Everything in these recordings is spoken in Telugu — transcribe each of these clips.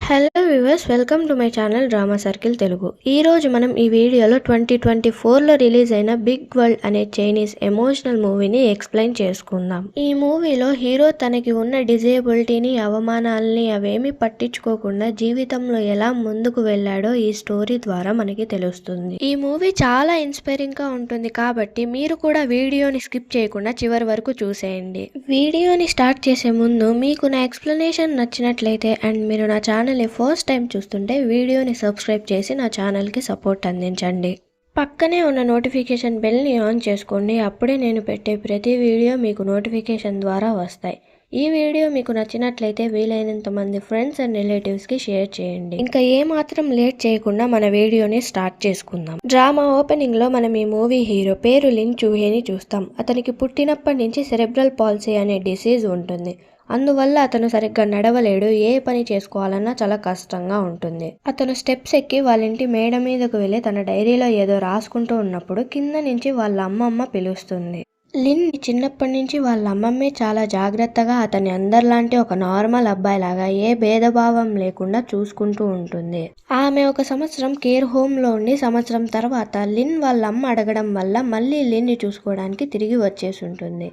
Hello viewers, welcome to my channel drama circle Telugu. ఈరోజు మనం ఈ వీడియోలో 2024లో రిలీజ్ అయిన బిగ్ వరల్డ్ అనే చైనీస్ ఎమోషనల్ మూవీని ఎక్స్ప్లెయిన్ చేసుకుందాం. ఈ మూవీలో హీరో తనకి ఉన్న డిజేబిలిటీని, అవమానాలని అవేమీ పట్టించుకోకుండా జీవితంలో ఎలా ముందుకు వెళ్ళాడో ఈ స్టోరీ ద్వారా మనకి తెలుస్తుంది. ఈ మూవీ చాలా ఇన్స్పైరింగ్ గా ఉంటుంది కాబట్టి మీరు కూడా వీడియోని స్కిప్ చేయకుండా చివరి వరకు చూసేయండి. వీడియోని స్టార్ట్ చేసే ముందు మీకు నా ఎక్స్ప్లెనేషన్ నచ్చినట్లయితే అండ్ మీరు నా ఛానల్ ఫస్ట్ టైం చూస్తుంటే వీడియోని సబ్స్క్రైబ్ చేసి నా ఛానల్కి సపోర్ట్ అందించండి. పక్కనే ఉన్న నోటిఫికేషన్ బెల్ని ఆన్ చేసుకోండి. అప్పుడే నేను పెట్టే ప్రతి వీడియో మీకు నోటిఫికేషన్ ద్వారా వస్తాయి. ఈ వీడియో మీకు నచ్చినట్లయితే వీలైనంత మంది ఫ్రెండ్స్ అండ్ రిలేటివ్స్కి షేర్ చేయండి. ఇంకా ఏమాత్రం లేట్ చేయకుండా మన వీడియోని స్టార్ట్ చేసుకుందాం. డ్రామా ఓపెనింగ్లో మనం ఈ మూవీ హీరో పేరు లిన్ చూహేని చూస్తాం. అతనికి పుట్టినప్పటి నుంచి సెరెబ్రల్ పాల్సీ అనే డిసీజ్ ఉంటుంది. అందువల్ల అతను సరిగ్గా నడవలేడు. ఏ పని చేసుకోవాలన్నా చాలా కష్టంగా ఉంటుంది. అతను స్టెప్స్ ఎక్కి వాళ్ళ ఇంటి మేడ మీదకు వెళ్ళి తన డైరీలో ఏదో రాసుకుంటూ ఉన్నప్పుడు కింద నుంచి వాళ్ళ అమ్మమ్మ పిలుస్తుంది. లిన్ చిన్నప్పటి నుంచి వాళ్ళ అమ్మమ్మే చాలా జాగ్రత్తగా అతన్ని అందరిలాంటి ఒక నార్మల్ అబ్బాయిలాగా ఏ భేదభావం లేకుండా చూసుకుంటూ ఉంటుంది. ఆమె ఒక సంవత్సరం కేర్ హోమ్ లో ఉండి సంవత్సరం తర్వాత లిన్ వాళ్ళ అమ్మ అడగడం వల్ల మళ్ళీ లిన్ ని చూసుకోవడానికి తిరిగి వచ్చేసి ఉంటుంది.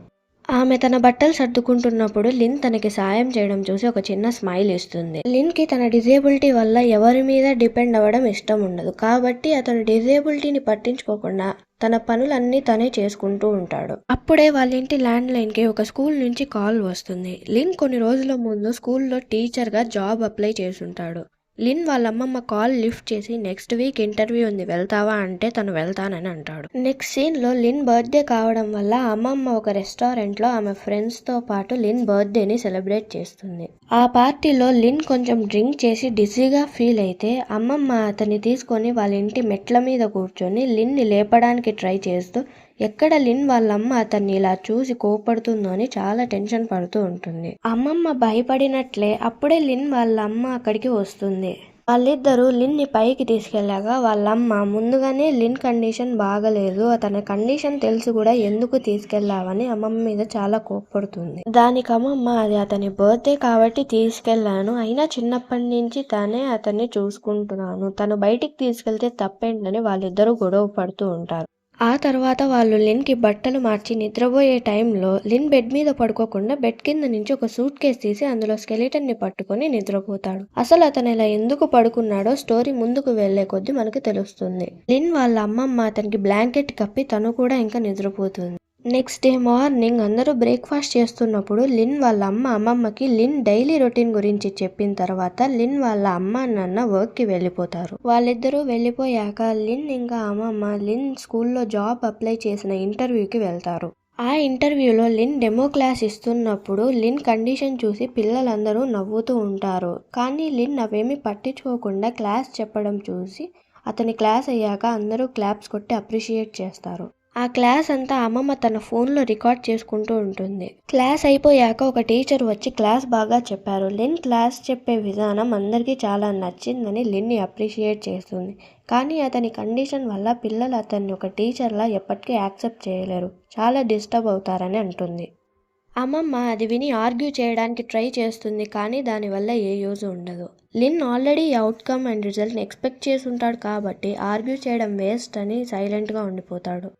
ఆమె తన బట్టలు సర్దుకుంటున్నప్పుడు లిన్ తనకి సాయం చేయడం చూసి ఒక చిన్న స్మైల్ ఇస్తుంది. లిన్ కి తన డిజేబిలిటీ వల్ల ఎవరి మీద డిపెండ్ అవ్వడం ఇష్టం ఉండదు. కాబట్టి అతను డిజేబిలిటీని పట్టించుకోకుండా తన పనులన్నీ తనే చేసుకుంటూ ఉంటాడు. అప్పుడే వాళ్ళ ఇంటి ల్యాండ్ లైన్ కి ఒక స్కూల్ నుంచి కాల్ వస్తుంది. లిన్ కొన్ని రోజుల ముందు స్కూల్లో టీచర్ గా జాబ్ అప్లై చేసుంటాడు. లిన్ వాళ్ళ అమ్మమ్మ కాల్ లిఫ్ట్ చేసి నెక్స్ట్ వీక్ ఇంటర్వ్యూ ఉంది, వెళ్తావా అంటే తను వెళ్తానని అంటాడు. నెక్స్ట్ సీన్ లో లిన్ బర్త్డే కావడం వల్ల అమ్మమ్మ ఒక రెస్టారెంట్ లో ఆమె ఫ్రెండ్స్ తో పాటు లిన్ బర్త్డేని సెలబ్రేట్ చేస్తుంది. ఆ పార్టీలో లిన్ కొంచెం డ్రింక్ చేసి డిజీగా ఫీల్ అయితే అమ్మమ్మ అతన్ని తీసుకొని వాళ్ళ ఇంటి మెట్ల మీద కూర్చొని లిన్ ని లేపడానికి ట్రై చేస్తూ ఎక్కడ లిన్ వాళ్ళమ్మ అతన్ని ఇలా చూసి కోపడుతుందో అని చాలా టెన్షన్ పడుతూ ఉంటుంది. అమ్మమ్మ భయపడినట్లే అప్పుడే లిన్ వాళ్ళ అమ్మ అక్కడికి వస్తుంది. వాళ్ళిద్దరూ లిన్ ని పైకి తీసుకెళ్లాక వాళ్ళమ్మ ముందుగానే లిన్ కండిషన్ బాగలేదు, అతని కండిషన్ తెలిసి కూడా ఎందుకు తీసుకెళ్లావని అమ్మమ్మ మీద చాలా కోప్పడుతుంది. దానికి అమ్మమ్మ అది అతని బర్త్డే కాబట్టి తీసుకెళ్లాను, అయినా చిన్నప్పటి నుంచి తానే అతన్ని చూసుకుంటున్నాను, తను బయటికి తీసుకెళ్తే తప్పేంటని వాళ్ళిద్దరూ గొడవ పడుతూ ఉంటారు. ఆ తర్వాత వాళ్ళు లిన్ కి బట్టలు మార్చి నిద్రపోయే టైంలో లిన్ బెడ్ మీద పడుకోకుండా బెడ్ కింద నుంచి ఒక సూట్ కేస్ తీసి అందులో స్కెలిటన్ ని పట్టుకొని నిద్రపోతాడు. అసలు అతను ఇలా ఎందుకు పడుకున్నాడో స్టోరీ ముందుకు వెళ్లే కొద్దీ మనకు తెలుస్తుంది. లిన్ వాళ్ళ అమ్మమ్మ అతనికి బ్లాంకెట్ కప్పి తను కూడా ఇంకా నిద్రపోతుంది. నెక్స్ట్ డే మార్నింగ్ అందరూ బ్రేక్ఫాస్ట్ చేస్తున్నప్పుడు లిన్ వాళ్ళ అమ్మమ్మకి లిన్ డైలీ రొటీన్ గురించి చెప్పిన తర్వాత లిన్ వాళ్ళ అమ్మ నాన్న వర్క్ కి వెళ్ళిపోతారు. వాళ్ళిద్దరూ వెళ్ళిపోయాక లిన్ ఇంకా అమ్మమ్మ లిన్ స్కూల్లో జాబ్ అప్లై చేసిన ఇంటర్వ్యూకి వెళ్తారు. ఆ ఇంటర్వ్యూలో లిన్ డెమో క్లాస్ ఇస్తున్నప్పుడు లిన్ కండిషన్ చూసి పిల్లలందరూ నవ్వుతూ ఉంటారు. కానీ లిన్ అవేమీ పట్టించుకోకుండా క్లాస్ చెప్పడం చూసి అతని క్లాస్ అయ్యాక అందరూ క్లాప్స్ కొట్టి అప్రిషియేట్ చేస్తారు. ఆ క్లాస్ అంతా అమ్మమ్మ తన ఫోన్లో రికార్డ్ చేసుకుంటూ ఉంటుంది. క్లాస్ అయిపోయాక ఒక టీచర్ వచ్చి క్లాస్ బాగా చెప్పారు, లిన్ క్లాస్ చెప్పే విధానం అందరికీ చాలా నచ్చిందని లిన్ని అప్రిషియేట్ చేస్తుంది. కానీ అతని కండిషన్ వల్ల పిల్లలు అతన్ని ఒక టీచర్లా ఎప్పటికీ యాక్సెప్ట్ చేయలేరు, చాలా డిస్టర్బ్ అవుతారని అంటుంది. అమ్మమ్మ అది విని ఆర్గ్యూ చేయడానికి ట్రై చేస్తుంది, కానీ దానివల్ల ఏ యూజ్ ఉండదు. లిన్ ఆల్రెడీ అవుట్కమ్ అండ్ రిజల్ట్ని ఎక్స్పెక్ట్ చేసి ఉంటాడు కాబట్టి ఆర్గ్యూ చేయడం వేస్ట్ అని సైలెంట్గా ఉండిపోతాడు.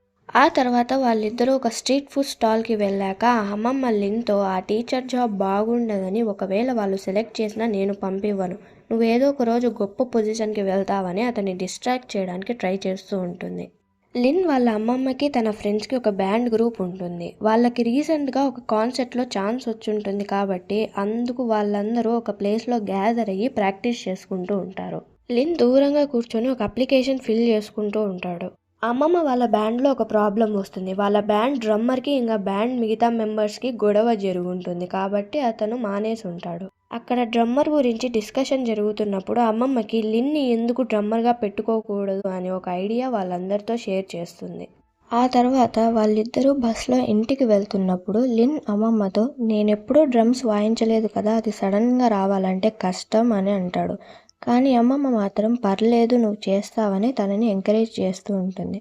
ఆ తర్వాత వాళ్ళిద్దరూ ఒక స్ట్రీట్ ఫుడ్ స్టాల్కి వెళ్ళాక అమ్మమ్మ లిన్తో ఆ టీచర్ జాబ్ బాగుండదని, ఒకవేళ వాళ్ళు సెలెక్ట్ చేసినా నేను పంపివ్వను, నువ్వేదో ఒక రోజు గొప్ప పొజిషన్కి వెళ్తావని అతన్ని డిస్ట్రాక్ట్ చేయడానికి ట్రై చేస్తూ ఉంటుంది. లిన్ వాళ్ళ అమ్మమ్మకి తన ఫ్రెండ్స్కి ఒక బ్యాండ్ గ్రూప్ ఉంటుంది. వాళ్ళకి రీసెంట్గా ఒక కాన్సర్ట్లో ఛాన్స్ వచ్చుంటుంది కాబట్టి అందుకు వాళ్ళందరూ ఒక ప్లేస్లో గ్యాదర్ అయ్యి ప్రాక్టీస్ చేసుకుంటూ ఉంటారు. లిన్ దూరంగా కూర్చొని ఒక అప్లికేషన్ ఫిల్ చేసుకుంటూ ఉంటాడు. అమ్మమ్మ వాళ్ళ బ్యాండ్లో ఒక ప్రాబ్లం వస్తుంది. వాళ్ళ బ్యాండ్ డ్రమ్మర్కి ఇంకా బ్యాండ్ మిగతా మెంబర్స్కి గొడవ జరుగుతుంది కాబట్టి అతను మానేసి ఉంటాడు. అక్కడ డ్రమ్మర్ గురించి డిస్కషన్ జరుగుతున్నప్పుడు అమ్మమ్మకి లిన్ని ఎందుకు డ్రమ్మర్గా పెట్టుకోకూడదు అనే ఒక ఐడియా వాళ్ళందరితో షేర్ చేస్తుంది. ఆ తర్వాత వాళ్ళిద్దరూ బస్లో ఇంటికి వెళ్తున్నప్పుడు లిన్ అమ్మమ్మతో నేనెప్పుడూ డ్రమ్స్ వాయించలేదు కదా, అది సడన్గా రావాలంటే కష్టం అని అంటాడు. కానీ అమ్మమ్మ మాత్రం పర్లేదు నువ్వు చేస్తావని తనని ఎంకరేజ్ చేస్తూ ఉంటుంది.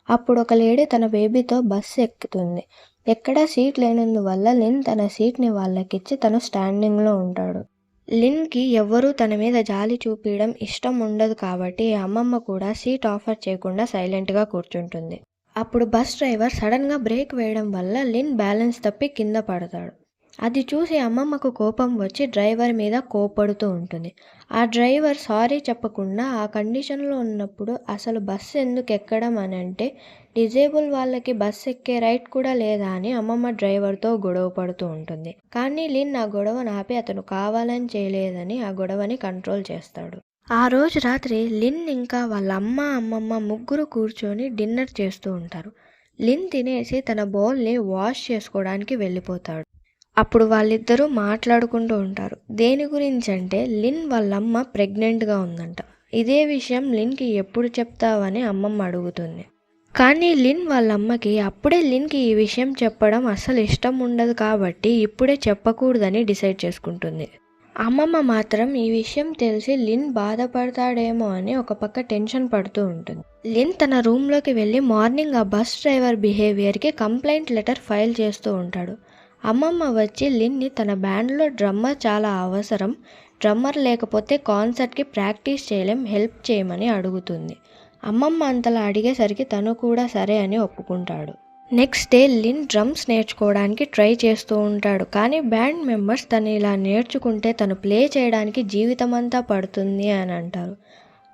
అప్పుడు ఒక లేడీ తన బేబీతో బస్సు ఎక్కుతుంది. ఎక్కడా సీట్ లేనందువల్ల లిన్ తన సీట్ని వాళ్ళకిచ్చి తను స్టాండింగ్లో ఉంటాడు. లిన్‌కి ఎవ్వరూ తన మీద జాలి చూపియడం ఇష్టం ఉండదు కాబట్టి అమ్మమ్మ కూడా సీట్ ఆఫర్ చేయకుండా సైలెంట్‌గా కూర్చుంటుంది. అప్పుడు బస్ డ్రైవర్ సడన్‌గా బ్రేక్ వేయడం వల్ల లిన్ బ్యాలెన్స్ తప్పి కింద పడతాడు. అది చూసి అమ్మమ్మకు కోపం వచ్చి డ్రైవర్ మీద కోప్పడుతూ ఉంటుంది. ఆ డ్రైవర్ సారీ చెప్పకుండా ఆ కండిషన్‌లో ఉన్నప్పుడు అసలు బస్సు ఎందుకు ఎక్కడం అనంటే డిజేబుల్ వాళ్ళకి బస్ ఎక్కే రైట్ కూడా లేదా అని అమ్మమ్మ డ్రైవర్తో గొడవ పడుతూ ఉంటుంది. కానీ లిన్ ఆ గొడవను ఆపి అతను కావాలని చేయలేదని ఆ గొడవని కంట్రోల్ చేస్తాడు. ఆ రోజు రాత్రి లిన్ ఇంకా వాళ్ళ అమ్మమ్మ ముగ్గురు కూర్చొని డిన్నర్ చేస్తూ ఉంటారు. లిన్ తినేసి తన బౌల్ని వాష్ చేసుకోవడానికి వెళ్ళిపోతాడు. అప్పుడు వాళ్ళిద్దరూ మాట్లాడుకుంటూ ఉంటారు. దేని గురించి అంటే లిన్ వాళ్ళమ్మ ప్రెగ్నెంట్గా ఉందంట. ఇదే విషయం లిన్కి ఎప్పుడు చెప్తావని అమ్మమ్మ అడుగుతుంది. కానీ లిన్ వాళ్ళమ్మకి అప్పుడే లిన్కి ఈ విషయం చెప్పడం అస్సలు ఇష్టం ఉండదు కాబట్టి ఇప్పుడే చెప్పకూడదని డిసైడ్ చేసుకుంటుంది. అమ్మమ్మ మాత్రం ఈ విషయం తెలిసి లిన్ బాధపడతాడేమో అని ఒక పక్క టెన్షన్ పడుతూ ఉంటుంది. లిన్ తన రూమ్లోకి వెళ్ళి మార్నింగ్ ఆ బస్ డ్రైవర్ బిహేవియర్కి కంప్లైంట్ లెటర్ ఫైల్ చేస్తూ ఉంటాడు. అమ్మమ్మ వచ్చి లిన్ని తన బ్యాండ్లో డ్రమ్మర్ చాలా అవసరం, డ్రమ్మర్ లేకపోతే కాన్సర్ట్కి ప్రాక్టీస్ చేయలేం, హెల్ప్ చేయమని అడుగుతుంది. అమ్మమ్మ అంతలా అడిగేసరికి తను కూడా సరే అని ఒప్పుకుంటాడు. నెక్స్ట్ డే లిన్ డ్రమ్స్ నేర్చుకోవడానికి ట్రై చేస్తూ ఉంటాడు. కానీ బ్యాండ్ మెంబర్స్ తను ఇలా నేర్చుకుంటే తను ప్లే చేయడానికి జీవితమంతా పడుతుంది అని అంటారు.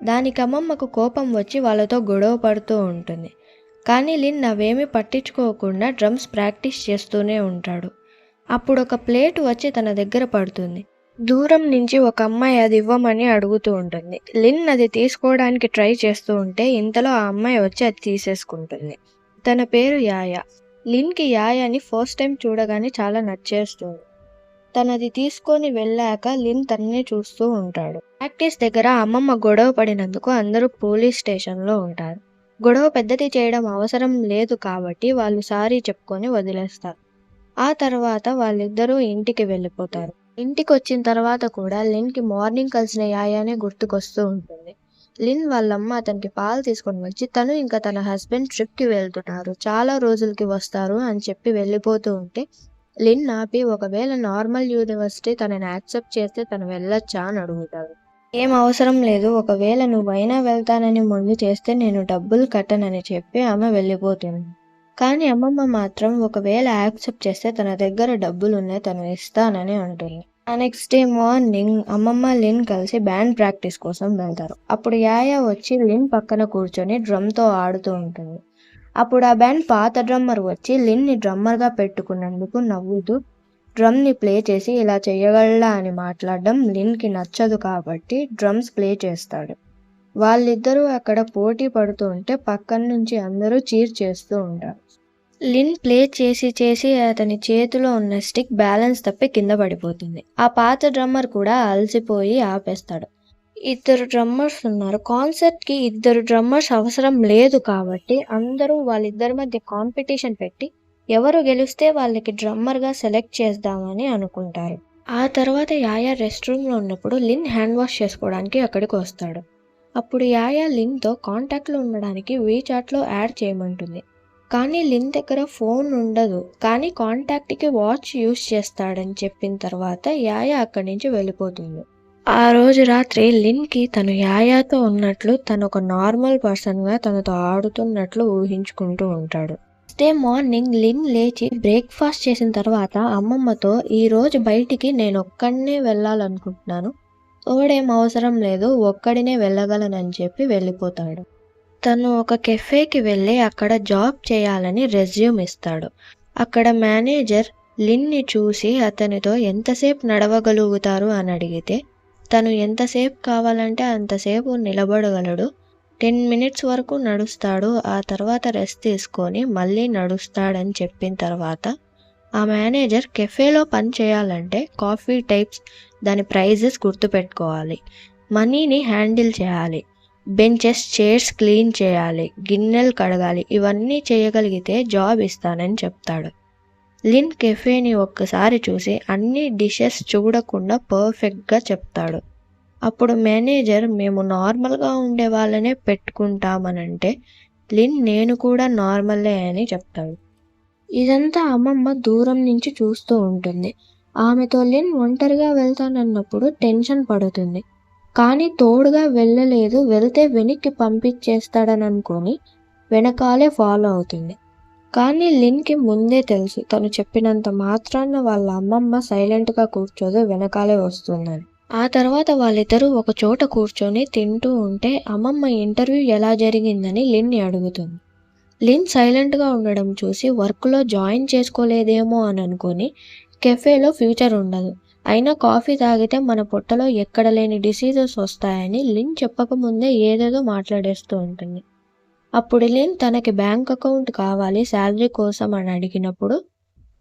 దానికి అమ్మమ్మకు కోపం వచ్చి వాళ్ళతో గొడవ పడుతూ ఉంటుంది. కానీ లిన్ అవేమీ పట్టించుకోకుండా డ్రమ్స్ ప్రాక్టీస్ చేస్తూనే ఉంటాడు. అప్పుడు ఒక ప్లేట్ వచ్చి తన దగ్గర పడుతుంది. దూరం నుంచి ఒక అమ్మాయి అది ఇవ్వమని అడుగుతూ ఉంటుంది. లిన్ అది తీసుకోవడానికి ట్రై చేస్తూ ఉంటే ఇంతలో ఆ అమ్మాయి వచ్చి అది తీసేసుకుంటుంది. తన పేరు యాయా. లిన్కి యాయాని ఫస్ట్ టైం చూడగానే చాలా నచ్చేస్తుంది. తనది తీసుకొని వెళ్ళాక లిన్ తననే చూస్తూ ఉంటాడు. ప్రాక్టీస్ దగ్గర అమ్మమ్మ గొడవ పడినందుకు అందరూ పోలీస్ స్టేషన్లో ఉంటారు. గొడవ పెద్దది చేయడం అవసరం లేదు కాబట్టి వాళ్ళు సారీ చెప్పుకొని వదిలేస్తారు. ఆ తర్వాత వాళ్ళిద్దరూ ఇంటికి వెళ్ళిపోతారు. ఇంటికి వచ్చిన తర్వాత కూడా లిన్కి మార్నింగ్ కలిసిన యాయానే గుర్తుకొస్తూ ఉంటుంది. లిన్ వాళ్ళమ్మ అతనికి పాలు తీసుకొని వచ్చి తను ఇంకా తన హస్బెండ్ ట్రిప్కి వెళ్తున్నారు, చాలా రోజులకి వస్తారు అని చెప్పి వెళ్ళిపోతూ ఉంటే లిన్ ఆపి ఒకవేళ నార్మల్ యూనివర్సిటీ తనని యాక్సెప్ట్ చేస్తే తను వెళ్ళొచ్చా అని అడుగుతాడు. ఏం అవసరం లేదు, ఒకవేళ నువ్వైనా వెళ్తానని ముందు చేస్తే నేను డబ్బులు కట్టనని చెప్పి ఆమె వెళ్ళిపోతుంది. కానీ అమ్మమ్మ మాత్రం ఒకవేళ యాక్సెప్ట్ చేస్తే తన దగ్గర డబ్బులున్నాయి, తను ఇస్తానని అంటుంది. ఆ నెక్స్ట్ డే మార్నింగ్ అమ్మమ్మ లిన్ కలిసి బ్యాండ్ ప్రాక్టీస్ కోసం వెళ్తారు. అప్పుడు యాయా వచ్చి లిన్ పక్కన కూర్చొని డ్రమ్తో ఆడుతూ ఉంటుంది. అప్పుడు ఆ బ్యాండ్ పాత డ్రమ్మర్ వచ్చి లిన్ని డ్రమ్మర్గా పెట్టుకున్నందుకు నవ్వుతూ డ్రమ్ని ప్లే చేసి ఇలా చేయగలడా అని మాట్లాడడం లిన్కి నచ్చదు కాబట్టి డ్రమ్స్ ప్లే చేస్తాడు. వాళ్ళిద్దరూ అక్కడ పోటీ పడుతూ ఉంటే పక్కన నుంచి అందరూ చీర్ చేస్తూ ఉంటారు. లిన్ ప్లే చేసి అతని చేతిలో ఉన్న స్టిక్ బ్యాలెన్స్ తప్పి కింద పడిపోతుంది. ఆ పాత డ్రమ్మర్ కూడా అలసిపోయి ఆపేస్తాడు. ఇద్దరు డ్రమ్మర్స్ ఉన్నారు. కాన్సర్ట్కి ఇద్దరు డ్రమ్మర్స్ అవసరం లేదు కాబట్టి అందరూ వాళ్ళిద్దరి మధ్య కాంపిటీషన్ పెట్టి ఎవరు గెలిస్తే వాళ్ళకి డ్రమ్మర్గా సెలెక్ట్ చేద్దామని అనుకుంటారు. ఆ తర్వాత యాయా రెస్ట్ రూమ్లో ఉన్నప్పుడు లిన్ హ్యాండ్ వాష్ చేసుకోవడానికి అక్కడికి వస్తాడు. అప్పుడు యాయా లిన్తో కాంటాక్ట్లో ఉండడానికి వీచాట్లో యాడ్ చేయమంటుంది. కానీ లిన్ దగ్గర ఫోన్ ఉండదు, కానీ కాంటాక్ట్కి వాచ్ యూజ్ చేస్తాడని చెప్పిన తర్వాత యాయా అక్కడి నుంచి వెళ్ళిపోతుంది. ఆ రోజు రాత్రి లిన్కి తను యాయాతో ఉన్నట్లు, తను ఒక నార్మల్ పర్సన్గా తనతో ఆడుతున్నట్లు ఊహించుకుంటూ ఉంటాడు. నెక్స్ట్ డే మార్నింగ్ లిన్ లేచి బ్రేక్ఫాస్ట్ చేసిన తర్వాత అమ్మమ్మతో ఈరోజు బయటికి నేను ఒక్కడనే వెళ్ళాలనుకుంటున్నాను, తోడేం అవసరం లేదు, ఒక్కడినే వెళ్ళగలనని చెప్పి వెళ్ళిపోతాడు. తను ఒక కెఫేకి వెళ్ళి అక్కడ జాబ్ చేయాలని రెజ్యూమ్ ఇస్తాడు. అక్కడ మేనేజర్ లిన్ని చూసి అతనితో ఎంతసేపు నడవగలుగుతారు అని అడిగితే తను ఎంతసేపు కావాలంటే అంతసేపు నిలబడగలడు, 10 minutes వరకు నడుస్తాడు, ఆ తర్వాత రెస్ట్ తీసుకొని మళ్ళీ నడుస్తాడని చెప్పిన తర్వాత ఆ మేనేజర్ కెఫేలో పని చేయాలంటే కాఫీ టైప్స్, దాని ప్రైజెస్ గుర్తుపెట్టుకోవాలి, మనీని హ్యాండిల్ చేయాలి, బెంచెస్ చైర్స్ క్లీన్ చేయాలి, గిన్నెలు కడగాలి, ఇవన్నీ చేయగలిగితే జాబ్ ఇస్తానని చెప్తాడు. లిన్ కెఫేని ఒక్కసారి చూసి అన్ని డిషెస్ చూడకుండా పర్ఫెక్ట్గా చెప్తాడు. అప్పుడు మేనేజర్ మేము నార్మల్గా ఉండే వాళ్ళనే పెట్టుకుంటామనంటే లిన్ నేను కూడా నార్మలే అని చెప్తాడు. ఇదంతా అమ్మమ్మ దూరం నుంచి చూస్తూ ఉంటుంది. ఆమెతో లిన్ ఒంటరిగా వెళ్తానన్నప్పుడు టెన్షన్ పడుతుంది. కానీ తోడుగా వెళ్ళలేదు, వెళ్తే వెనక్కి పంపించేస్తాడని అనుకొని వెనకాలే ఫాలో అవుతుంది. కానీ లిన్కి ముందే తెలుసు తను చెప్పినంత మాత్రాన వాళ్ళ అమ్మమ్మ సైలెంట్గా కూర్చోదు, వెనకాలే వస్తుందని. ఆ తర్వాత వాళ్ళిద్దరూ ఒక చోట కూర్చొని తింటూ ఉంటే అమ్మమ్మ ఇంటర్వ్యూ ఎలా జరిగిందని లిన్ని అడుగుతుంది. లిన్ సైలెంట్గా ఉండడం చూసి వర్క్లో జాయిన్ చేసుకోలేదేమో అని అనుకొని కెఫేలో ఫ్యూచర్ ఉండదు, అయినా కాఫీ తాగితే మన పొట్టలో ఎక్కడ లేని డిసీజెస్ వస్తాయని లిన్ చెప్పకముందే ఏదేదో మాట్లాడేస్తూ ఉంటుంది. అప్పుడు లిన్ తనకి బ్యాంక్ అకౌంట్ కావాలి శాలరీ కోసం అని అడిగినప్పుడు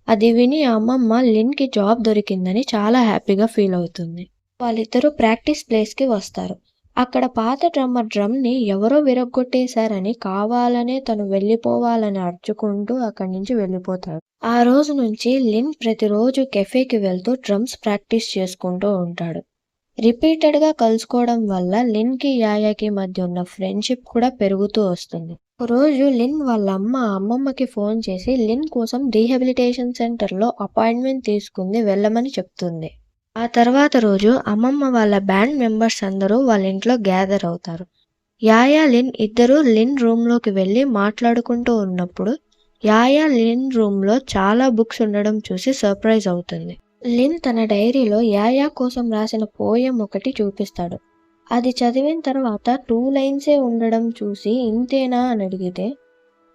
అది విని అమ్మమ్మ లిన్కి జాబ్ దొరికిందని చాలా హ్యాపీగా ఫీల్ అవుతుంది. వాళ్ళిద్దరూ ప్రాక్టీస్ ప్లేస్కి వస్తారు. అక్కడ పాత డ్రమ్మర్ డ్రమ్ని ఎవరో విరగ్గొట్టేశారని కావాలనే తను వెళ్ళిపోవాలని అర్చుకుంటూ అక్కడి నుంచి వెళ్ళిపోతాడు. ఆ రోజు నుంచి లిన్ ప్రతిరోజు కెఫేకి వెళ్తూ డ్రమ్స్ ప్రాక్టీస్ చేసుకుంటూ ఉంటాడు. రిపీటెడ్గా కలుసుకోవడం వల్ల లిన్కి యాయాకి మధ్య ఉన్న ఫ్రెండ్షిప్ కూడా పెరుగుతూ వస్తుంది. ఒకరోజు లిన్ వాళ్ళ అమ్మమ్మకి ఫోన్ చేసి లిన్ కోసం రీహాబిలిటేషన్ సెంటర్లో అపాయింట్మెంట్ తీసుకుంది వెళ్ళమని చెప్తుంది. ఆ తర్వాత రోజు అమ్మమ్మ వాళ్ళ బ్యాండ్ మెంబర్స్ అందరూ వాళ్ళ ఇంట్లో గ్యాదర్ అవుతారు. యాయా లిన్ ఇద్దరూ లిన్ రూమ్లోకి వెళ్ళి మాట్లాడుకుంటూ ఉన్నప్పుడు యాయా లిన్ రూమ్లో చాలా బుక్స్ ఉండడం చూసి సర్ప్రైజ్ అవుతుంది. లిన్ తన డైరీలో యాయా కోసం రాసిన పోయం ఒకటి చూపిస్తాడు. అది చదివిన తర్వాత 2 లైన్సే ఉండడం చూసి ఇంతేనా అని అడిగితే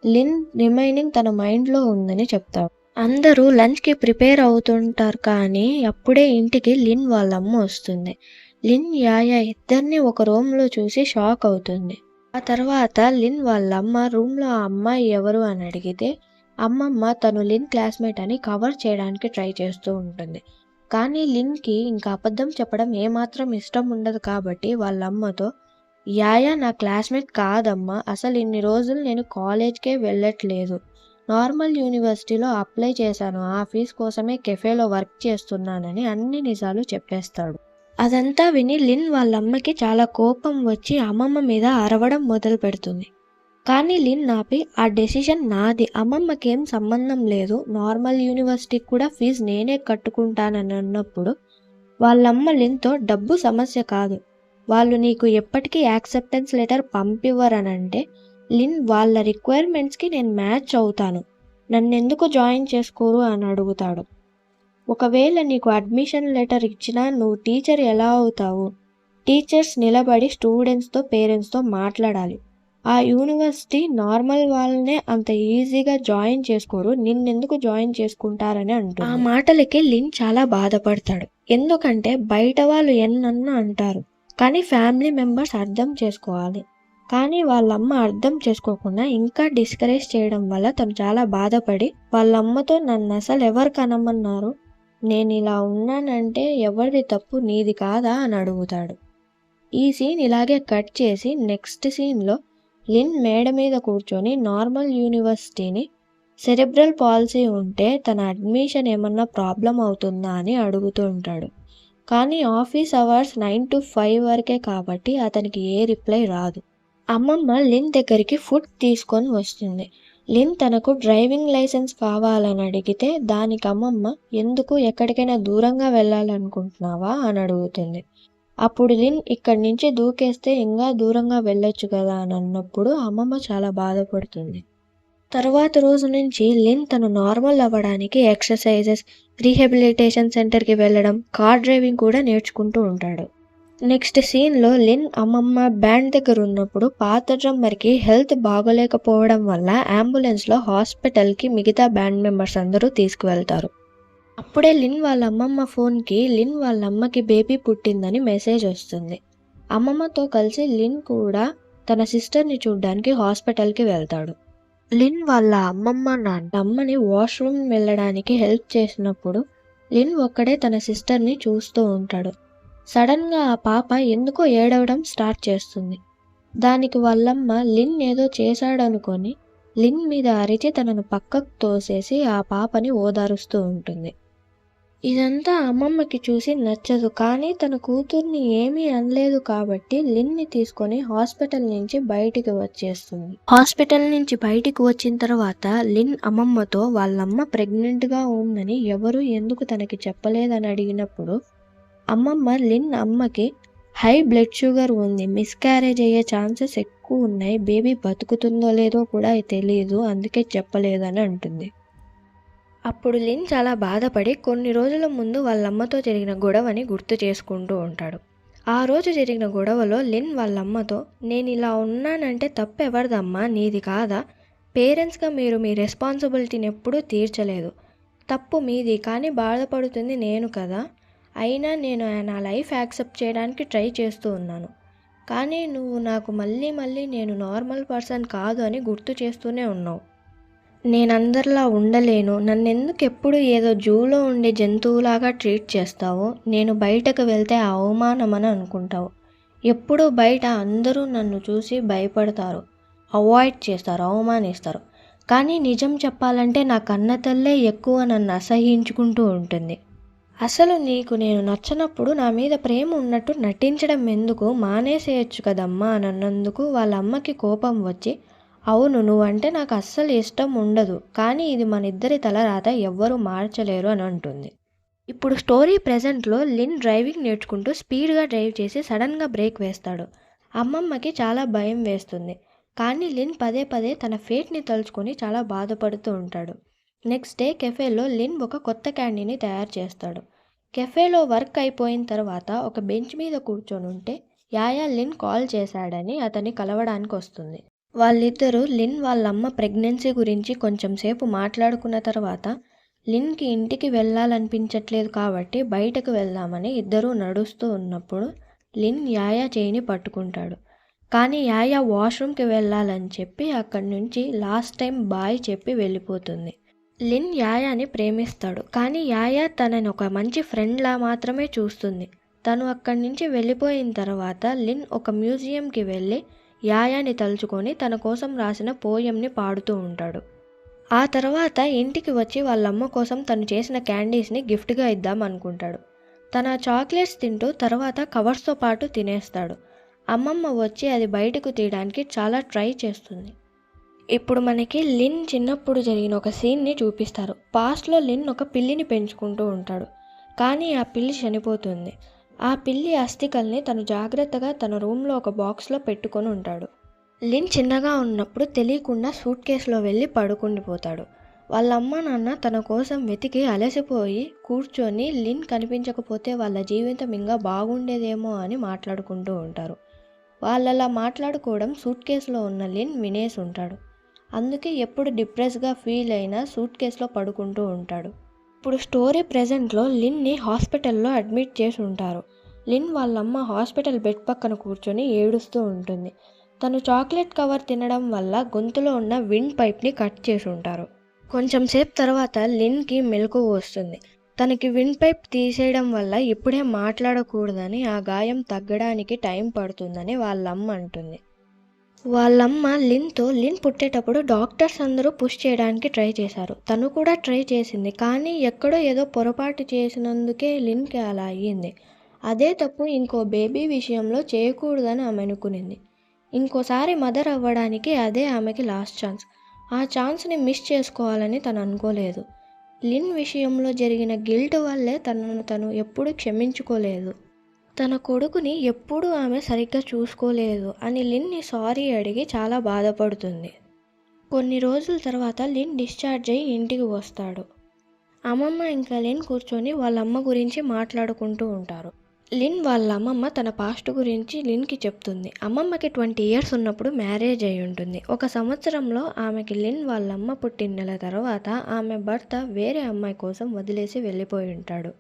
లిన్ రిమైనింగ్ తన మైండ్లో ఉందని చెప్తాడు. అందరూ లంచ్కి ప్రిపేర్ అవుతుంటారు కానీ అప్పుడే ఇంటికి లిన్ వాళ్ళమ్మ వస్తుంది. లిన్ యాయా ఇద్దరిని ఒక రూమ్లో చూసి షాక్ అవుతుంది. ఆ తర్వాత లిన్ వాళ్ళమ్మ రూమ్లో ఆ అమ్మాయి ఎవరు అని అడిగితే అమ్మమ్మ తను లిన్ క్లాస్మేట్ అని కవర్ చేయడానికి ట్రై చేస్తూ ఉంటుంది. కానీ లిన్కి ఇంకా అబద్ధం చెప్పడం ఏమాత్రం ఇష్టం ఉండదు కాబట్టి వాళ్ళమ్మతో యాయా నా క్లాస్మేట్ కాదమ్మా, అసలు ఇన్ని రోజులు నేను కాలేజ్కే వెళ్ళట్లేదు, నార్మల్ యూనివర్సిటీలో అప్లై చేశాను, ఆ ఫీజు కోసమే కెఫేలో వర్క్ చేస్తున్నానని అన్ని నిజాలు చెప్పేస్తాడు. అదంతా విని లిన్ వాళ్ళమ్మకి చాలా కోపం వచ్చి అమ్మమ్మ మీద అరవడం మొదలు పెడుతుంది. కానీ లిన్ ఆపి ఆ డెసిషన్ నాది, అమ్మమ్మకేం సంబంధం లేదు, నార్మల్ యూనివర్సిటీకి కూడా ఫీజు నేనే కట్టుకుంటానని అన్నప్పుడు వాళ్ళమ్మ లిన్తో డబ్బు సమస్య కాదు, వాళ్ళు నీకు ఎప్పటికీ యాక్సెప్టెన్స్ లెటర్ పంపివ్వరనంటే లిన్ వాళ్ళ రిక్వైర్మెంట్స్కి నేను మ్యాచ్ అవుతాను, నన్నెందుకు జాయిన్ చేసుకోరు అని అడుగుతాడు. ఒకవేళ నీకు అడ్మిషన్ లెటర్ ఇచ్చినా నువ్వు టీచర్ ఎలా అవుతావు, టీచర్స్ నిలబడి స్టూడెంట్స్తో పేరెంట్స్తో మాట్లాడాలి, ఆ యూనివర్సిటీ నార్మల్ వాళ్ళనే అంత ఈజీగా జాయిన్ చేసుకోరు, నిన్నెందుకు జాయిన్ చేసుకుంటారని అంటుంది. ఆ మాటలకి లిన్ చాలా బాధపడతాడు. ఎందుకంటే బయట వాళ్ళు ఎన్నన్నా అంటారు కానీ ఫ్యామిలీ మెంబర్స్ అర్థం చేసుకోవాలి. కానీ వాళ్ళమ్మ అర్థం చేసుకోకుండా ఇంకా డిస్కరేజ్ చేయడం వల్ల తను చాలా బాధపడి వాళ్ళమ్మతో నన్ను అసలు ఎవరు కనమన్నారు, నేను ఇలా ఉన్నానంటే ఎవరిది తప్పు నీది కాదా అని అడుగుతాడు. ఈ సీన్ ఇలాగే కట్ చేసి నెక్స్ట్ సీన్లో లిన్ మేడ మీద కూర్చొని నార్మల్ యూనివర్సిటీని సెరెబ్రల్ పాలసీ ఉంటే తన అడ్మిషన్ ఏమన్నా ప్రాబ్లం అవుతుందా అని అడుగుతూ ఉంటాడు. కానీ ఆఫీస్ అవర్స్ 9 to 5 వరకే కాబట్టి అతనికి ఏ రిప్లై రాదు. అమ్మమ్మ లిన్ దగ్గరికి ఫుడ్ తీసుకొని వస్తుంది. లిన్ తనకు డ్రైవింగ్ లైసెన్స్ కావాలని అడిగితే దానికి అమ్మమ్మ ఎందుకు, ఎక్కడికైనా దూరంగా వెళ్ళాలనుకుంటున్నావా అని అడుగుతుంది. అప్పుడు లిన్ ఇక్కడి నుంచి దూకేస్తే ఇంకా దూరంగా వెళ్ళొచ్చు కదా అని అన్నప్పుడు అమ్మమ్మ చాలా బాధపడుతుంది. తర్వాత రోజు నుంచి లిన్ తను నార్మల్ అవ్వడానికి ఎక్సర్సైజెస్, రీహాబిలిటేషన్ సెంటర్కి వెళ్ళడం, కార్ డ్రైవింగ్ కూడా నేర్చుకుంటూ ఉంటాడు. నెక్స్ట్ సీన్లో లిన్ అమ్మమ్మ బ్యాండ్ దగ్గర ఉన్నప్పుడు పాత డ్రమ్మర్కి హెల్త్ బాగోలేకపోవడం వల్ల అంబులెన్స్లో హాస్పిటల్కి మిగతా బ్యాండ్ మెంబర్స్ అందరూ తీసుకువెళ్తారు. అప్పుడే లిన్ వాళ్ళ అమ్మమ్మ ఫోన్కి లిన్ వాళ్ళ అమ్మకి బేబీ పుట్టిందని మెసేజ్ వస్తుంది. అమ్మమ్మతో కలిసి లిన్ కూడా తన సిస్టర్ని చూడడానికి హాస్పిటల్కి వెళ్తాడు. లిన్ వాళ్ళ అమ్మని వాష్రూమ్ వెళ్ళడానికి హెల్ప్ చేసినప్పుడు లిన్ ఒక్కడే తన సిస్టర్ని చూస్తూ ఉంటాడు. సడన్గా ఆ పాప ఎందుకో ఏడవడం స్టార్ట్ చేస్తుంది. దానికి వాళ్ళమ్మ లిన్ ఏదో చేశాడనుకొని లిన్ మీద అరిచి తనను పక్కకు తోసేసి ఆ పాపని ఓదారుస్తూ ఉంటుంది. ఇదంతా అమ్మమ్మకి చూసి నచ్చదు. కానీ తన కూతుర్ని ఏమీ అనలేదు కాబట్టి లిన్ని తీసుకొని హాస్పిటల్ నుంచి బయటికి వచ్చేస్తుంది. హాస్పిటల్ నుంచి బయటికి వచ్చిన తర్వాత లిన్ అమ్మమ్మతో వాళ్ళమ్మ ప్రెగ్నెంట్‌గా ఉందని ఎవరు ఎందుకు తనకి చెప్పలేదని అడిగినప్పుడు అమ్మమ్మ లిన్ అమ్మకి హై బ్లడ్ షుగర్ ఉంది. మిస్‌క్యారేజ్ అయ్యే ఛాన్సెస్ ఎక్కువున్నాయి. బేబీ బతుకుతుందో లేదో కూడా తెలీదు. అందుకే చెప్పలేదని అంటుంది. అప్పుడు లిన్ చాలా బాధపడి కొన్ని రోజుల ముందు వాళ్ళమ్మతో జరిగిన గొడవని గుర్తు చేసుకుంటూ ఉంటాడు. ఆ రోజు జరిగిన గొడవలో లిన్ వాళ్ళమ్మతో నేను ఇలా ఉన్నానంటే తప్పు ఎవరిదమ్మా, నీది కాదా? పేరెంట్స్గా మీరు మీ రెస్పాన్సిబిలిటీని ఎప్పుడూ తీర్చలేదు. తప్పు మీది, కానీ బాధపడుతుంది నేను కదా. అయినా నేను నా లైఫ్ యాక్సెప్ట్ చేయడానికి ట్రై చేస్తూ ఉన్నాను. కానీ నువ్వు నాకు మళ్ళీ మళ్ళీ నేను నార్మల్ పర్సన్ కాదు అని గుర్తు చేస్తూనే ఉన్నావు. నేనందరిలా ఉండలేను. నన్నెందుకు ఎప్పుడు ఏదో జూలో ఉండే జంతువులాగా ట్రీట్ చేస్తావు? నేను బయటకు వెళ్తే అవమానమని అనుకుంటావు. ఎప్పుడూ బయట అందరూ నన్ను చూసి భయపడతారు, అవాయిడ్ చేస్తారు, అవమానిస్తారు. కానీ నిజం చెప్పాలంటే నా కన్నతల్లే ఎక్కువ నన్ను అసహ్యించుకుంటూ ఉంటుంది. అసలు నీకు నేను నచ్చనప్పుడు నా మీద ప్రేమ ఉన్నట్టు నటించడం ఎందుకు? మానేసేయచ్చు కదమ్మా అని అన్నందుకు వాళ్ళ అమ్మకి కోపం వచ్చి అవును, నువ్వంటే నాకు అస్సలు ఇష్టం ఉండదు, కానీ ఇది మనిద్దరి తలరాత, ఎవ్వరూ మార్చలేరు అని అంటుంది. ఇప్పుడు స్టోరీ ప్రెజెంట్లో లిన్ డ్రైవింగ్ నేర్చుకుంటూ స్పీడ్గా డ్రైవ్ చేసి సడన్గా బ్రేక్ వేస్తాడు. అమ్మమ్మకి చాలా భయం వేస్తుంది. కానీ లిన్ పదే పదే తన ఫేట్ని తలుచుకొని చాలా బాధపడుతూ ఉంటాడు. నెక్స్ట్ డే కెఫేలో లిన్ ఒక కొత్త క్యాండీని తయారు చేస్తాడు. కెఫేలో వర్క్ అయిపోయిన తర్వాత ఒక బెంచ్ మీద కూర్చొని ఉంటే యాయా లిన్ కాల్ చేశాడని అతన్ని కలవడానికి వస్తుంది. వాళ్ళిద్దరూ లిన్ వాళ్ళమ్మ ప్రెగ్నెన్సీ గురించి కొంచెం సేపు మాట్లాడుకున్న తర్వాత లిన్కి ఇంటికి వెళ్ళాలనిపించట్లేదు కాబట్టి బయటకు వెళ్దామని ఇద్దరూ నడుస్తూ ఉన్నప్పుడు లిన్ యాయా చేయిని పట్టుకుంటాడు. కానీ యాయా వాష్రూమ్కి వెళ్ళాలని చెప్పి అక్కడి నుంచి లాస్ట్ టైం బాయ్ చెప్పి వెళ్ళిపోతుంది. లిన్ యాయాని ప్రేమిస్తాడు. కానీ యాయా తనని ఒక మంచి ఫ్రెండ్లా మాత్రమే చూస్తుంది. తను అక్కడి నుంచి వెళ్ళిపోయిన తర్వాత లిన్ ఒక మ్యూజియంకి వెళ్ళి యాయాని తలుచుకొని తన కోసం రాసిన పోయంని పాడుతూ ఉంటాడు. ఆ తర్వాత ఇంటికి వచ్చి వాళ్ళమ్మ కోసం తను చేసిన క్యాండీస్ని గిఫ్ట్గా ఇద్దాం అనుకుంటాడు. తన చాక్లెట్స్ తింటూ తర్వాత కవర్స్తో పాటు తినేస్తాడు. అమ్మమ్మ వచ్చి అది బయటకు తీయడానికి చాలా ట్రై చేస్తుంది. ఇప్పుడు మనకి లిన్ చిన్నప్పుడు జరిగిన ఒక సీన్ని చూపిస్తారు. పాస్ట్లో లిన్ ఒక పిల్లిని పెంచుకుంటూ ఉంటాడు. కానీ ఆ పిల్లి చనిపోతుంది. ఆ పిల్లి అస్థికల్ని తను జాగ్రత్తగా తన రూమ్లో ఒక బాక్స్లో పెట్టుకొని ఉంటాడు. లిన్ చిన్నగా ఉన్నప్పుడు తెలియకుండా సూట్ కేసులో వెళ్ళి పడుకుండిపోతాడు. వాళ్ళ అమ్మ నాన్న తన కోసం వెతికి అలసిపోయి కూర్చొని లిన్ కనిపించకపోతే వాళ్ళ జీవితం ఇంకా బాగుండేదేమో అని మాట్లాడుకుంటూ ఉంటారు. వాళ్ళలా మాట్లాడుకోవడం సూట్ కేసులో ఉన్న లిన్ వినేసి ఉంటాడు. అందుకే ఎప్పుడు డిప్రెస్గా ఫీల్ అయినా సూట్ కేసులో పడుకుంటూ ఉంటాడు. ఇప్పుడు స్టోరీ ప్రెజెంట్లో లిన్ని హాస్పిటల్లో అడ్మిట్ చేసి ఉంటారు. లిన్ వాళ్ళమ్మ హాస్పిటల్ బెడ్ పక్కన కూర్చొని ఏడుస్తూ ఉంటుంది. తను చాక్లెట్ కవర్ తినడం వల్ల గొంతులో ఉన్న విండ్ పైప్ని కట్ చేసి ఉంటారు. కొంచెం సేపు తర్వాత లిన్కి మెలకువ వస్తుంది. తనకి విండ్ పైప్ తీసేయడం వల్ల ఇప్పుడే మాట్లాడకూడదని, ఆ గాయం తగ్గడానికి టైం పడుతుందని వాళ్ళమ్మ అంటుంది. వాళ్ళమ్మ లిన్తో లిన్ పుట్టేటప్పుడు డాక్టర్స్ అందరూ పుష్ చేయడానికి ట్రై చేశారు. తను కూడా ట్రై చేసింది. కానీ ఎక్కడో ఏదో పొరపాటు చేసినందుకే లిన్కి అలా అయ్యింది. అదే తప్పు ఇంకో బేబీ విషయంలో చేయకూడదని ఆమె అనుకునింది. ఇంకోసారి మదర్ అవ్వడానికి అదే ఆమెకి లాస్ట్ ఛాన్స్. ఆ ఛాన్స్ని మిస్ చేసుకోవాలని తను అనుకోలేదు. లిన్ విషయంలో జరిగిన గిల్ట్ వల్లే తనను తను ఎప్పుడూ క్షమించుకోలేదు. తన కొడుకుని ఎప్పుడూ ఆమె సరిగ్గా చూసుకోలేదు అని లిన్ని సారీ అడిగి చాలా బాధపడుతుంది. కొన్ని రోజుల తర్వాత లిన్ డిశ్చార్జ్ అయ్యి ఇంటికి వస్తాడు. అమ్మమ్మ ఇంకా లిన్ కూర్చొని వాళ్ళమ్మ గురించి మాట్లాడుకుంటూ ఉంటారు. లిన్ వాళ్ళ అమ్మమ్మ తన పాస్ట్ గురించి లిన్కి చెప్తుంది. అమ్మమ్మకి 20 years ఉన్నప్పుడు మ్యారేజ్ అయి ఉంటుంది. 1 సంవత్సరంలో ఆమెకి లిన్ వాళ్ళమ్మ పుట్టిన నెల తర్వాత ఆమె భర్త వేరే అమ్మాయి కోసం వదిలేసి వెళ్ళిపోయి ఉంటాడు.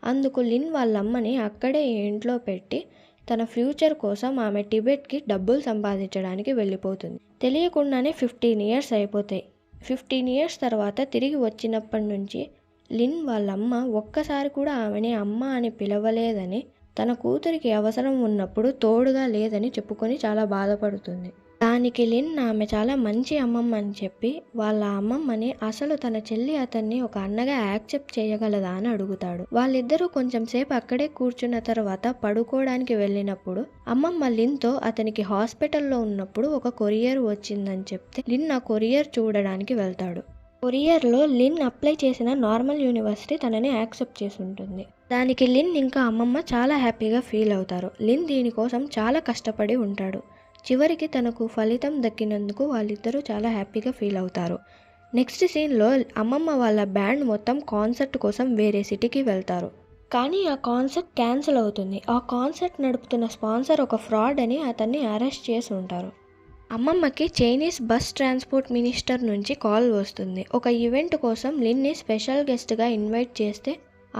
అందుకు లిన్ వాళ్ళమ్మని అక్కడే ఇంట్లో పెట్టి తన ఫ్యూచర్ కోసం ఆమె టిబెట్కి డబ్బులు సంపాదించడానికి వెళ్ళిపోతుంది. తెలియకుండానే 15 years అయిపోతాయి. 15 years తర్వాత తిరిగి వచ్చినప్పటి నుంచి లిన్ వాళ్ళమ్మ ఒక్కసారి కూడా ఆమెని అమ్మ అని పిలవలేదని, తన కూతురికి అవసరం ఉన్నప్పుడు తోడుగా లేదని చెప్పుకొని చాలా బాధపడుతుంది. దానికి లిన్ ఆమె చాలా మంచి అమ్మమ్మ అని చెప్పి వాళ్ళ అమ్మమ్మని అసలు తన చెల్లి అతన్ని ఒక అన్నగా యాక్సెప్ట్ చేయగలదా అని అడుగుతాడు. వాళ్ళిద్దరూ కొంచెం సేపు అక్కడే కూర్చున్న తర్వాత పడుకోవడానికి వెళ్ళినప్పుడు అమ్మమ్మ లిన్తో అతనికి హాస్పిటల్లో ఉన్నప్పుడు ఒక కొరియర్ వచ్చిందని చెప్తే లిన్ ఆ కొరియర్ చూడడానికి వెళ్తాడు. కొరియర్లో లిన్ అప్లై చేసిన నార్మల్ యూనివర్సిటీ తనని యాక్సెప్ట్ చేసి ఉంటుంది. దానికి లిన్ ఇంకా అమ్మమ్మ చాలా హ్యాపీగా ఫీల్ అవుతారు. లిన్ దీనికోసం చాలా కష్టపడి ఉంటాడు. చివరికి తనకు ఫలితం దక్కినందుకు వాళ్ళిద్దరూ చాలా హ్యాపీగా ఫీల్ అవుతారు. నెక్స్ట్ సీన్లో అమ్మమ్మ వాళ్ళ బ్యాండ్ మొత్తం కాన్సర్ట్ కోసం వేరే సిటీకి వెళ్తారు. కానీ ఆ కాన్సర్ట్ క్యాన్సిల్ అవుతుంది. ఆ కాన్సర్ట్ నడుపుతున్న స్పాన్సర్ ఒక ఫ్రాడ్ అని అతన్ని అరెస్ట్ చేసి ఉంటారు. అమ్మమ్మకి చైనీస్ బస్ ట్రాన్స్పోర్ట్ మినిస్టర్ నుంచి కాల్ వస్తుంది. ఒక ఈవెంట్ కోసం లిన్ని స్పెషల్ గెస్ట్గా ఇన్వైట్ చేస్తే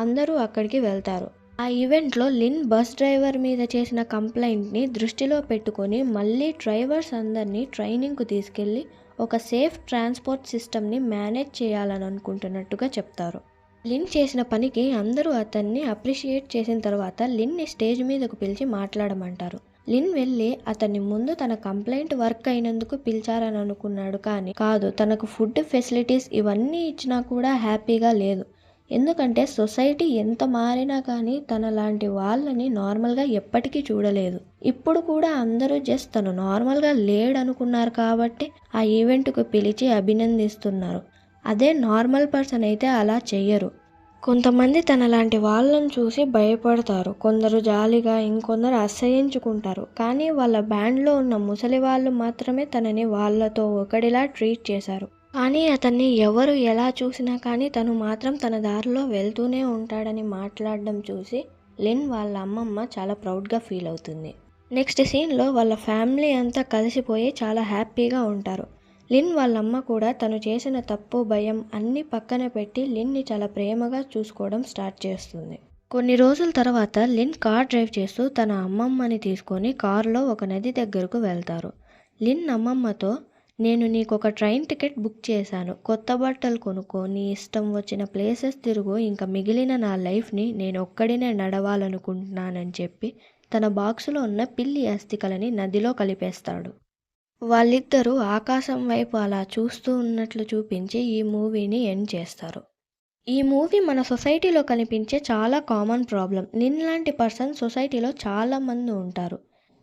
అందరూ అక్కడికి వెళ్తారు. ఆ ఈవెంట్లో లిన్ బస్ డ్రైవర్ మీద చేసిన కంప్లైంట్ని దృష్టిలో పెట్టుకొని మళ్ళీ డ్రైవర్స్ అందరినీ ట్రైనింగ్కు తీసుకెళ్ళి ఒక సేఫ్ ట్రాన్స్పోర్ట్ సిస్టమ్ని మేనేజ్ చేయాలని అనుకుంటున్నట్టుగా చెప్తారు. లిన్ చేసిన పనికి అందరూ అతన్ని అప్రిషియేట్ చేసిన తర్వాత లిన్ని స్టేజ్ మీదకు పిలిచి మాట్లాడమంటారు. లిన్ వెళ్ళి అతన్ని ముందు తన కంప్లైంట్ వర్క్ అయినందుకు పిలిచారని అనుకున్నాడు, కానీ కాదు, తనకు ఫుడ్ ఫెసిలిటీస్ ఇవన్నీ ఇచ్చినా కూడా హ్యాపీగా లేదు. ఎందుకంటే సొసైటీ ఎంత మారినా కానీ తన లాంటి వాళ్ళని నార్మల్గా ఎప్పటికీ చూడలేదు. ఇప్పుడు కూడా అందరూ జస్ట్ తను నార్మల్గా లేడనుకున్నారు కాబట్టి ఆ ఈవెంట్కు పిలిచి అభినందిస్తున్నారు. అదే నార్మల్ పర్సన్ అయితే అలా చెయ్యరు. కొంతమంది తన లాంటి వాళ్ళని చూసి భయపడతారు, కొందరు జాలిగా, ఇంకొందరు అసహ్యించుకుంటారు. కానీ వాళ్ళ బ్యాండ్లో ఉన్న ముసలి వాళ్ళు మాత్రమే తనని వాళ్ళతో ఒకడిలా ట్రీట్ చేశారు. కానీ అతన్ని ఎవరు ఎలా చూసినా కానీ తను మాత్రం తన దారిలో వెళ్తూనే ఉంటాడని మాట్లాడడం చూసి లిన్ వాళ్ళ అమ్మమ్మ చాలా ప్రౌడ్గా ఫీల్ అవుతుంది. నెక్స్ట్ సీన్లో వాళ్ళ ఫ్యామిలీ అంతా కలిసిపోయి చాలా హ్యాపీగా ఉంటారు. లిన్ వాళ్ళమ్మ కూడా తను చేసిన తప్పు, భయం అన్నీ పక్కన పెట్టి లిన్ని చాలా ప్రేమగా చూసుకోవడం స్టార్ట్ చేస్తుంది. కొన్ని రోజుల తర్వాత లిన్ కార్ డ్రైవ్ చేస్తూ తన అమ్మమ్మని తీసుకొని కారులో ఒక నది దగ్గరకు వెళ్తారు. లిన్ అమ్మమ్మతో, నేను నీకు ఒక ట్రైన్ టికెట్ బుక్ చేశాను, కొత్త బట్టలు కొనుక్కో, నీ ఇష్టం వచ్చిన ప్లేసెస్ తిరుగు, ఇంకా మిగిలిన నా లైఫ్ని నేను ఒక్కడినే నడవాలనుకుంటున్నానని చెప్పి తన బాక్సులో ఉన్న పిల్లి అస్థికలని నదిలో కలిపేస్తాడు. వాళ్ళిద్దరూ ఆకాశం వైపు అలా చూస్తూ ఉన్నట్లు చూపించి ఈ మూవీని ఎండ్ చేస్తారు. ఈ మూవీ మన సొసైటీలో కనిపించే చాలా కామన్ ప్రాబ్లం. లిన్ లాంటి పర్సన్ సొసైటీలో చాలా మంది ఉంటారు.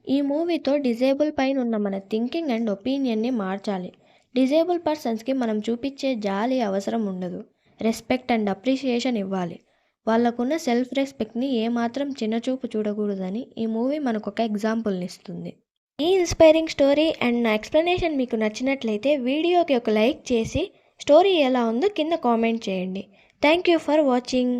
ఈ మూవీతో డిజేబుల్ పైన ఉన్న మన థింకింగ్ అండ్ ఒపీనియన్ని మార్చాలి. డిజేబుల్ పర్సన్స్కి మనం చూపించే జాలి అవసరం ఉండదు. రెస్పెక్ట్ అండ్ అప్రిషియేషన్ ఇవ్వాలి. వాళ్ళకున్న సెల్ఫ్ రెస్పెక్ట్ని ఏమాత్రం చిన్నచూపు చూడకూడదని ఈ మూవీ మనకు ఒక ఎగ్జాంపుల్ని ఇస్తుంది. ఈ ఇన్స్పైరింగ్ స్టోరీ అండ్ నా ఎక్స్ప్లెనేషన్ మీకు నచ్చినట్లయితే వీడియోకి ఒక లైక్ చేసి స్టోరీ ఎలా ఉందో కింద కామెంట్ చేయండి. Thank you for watching.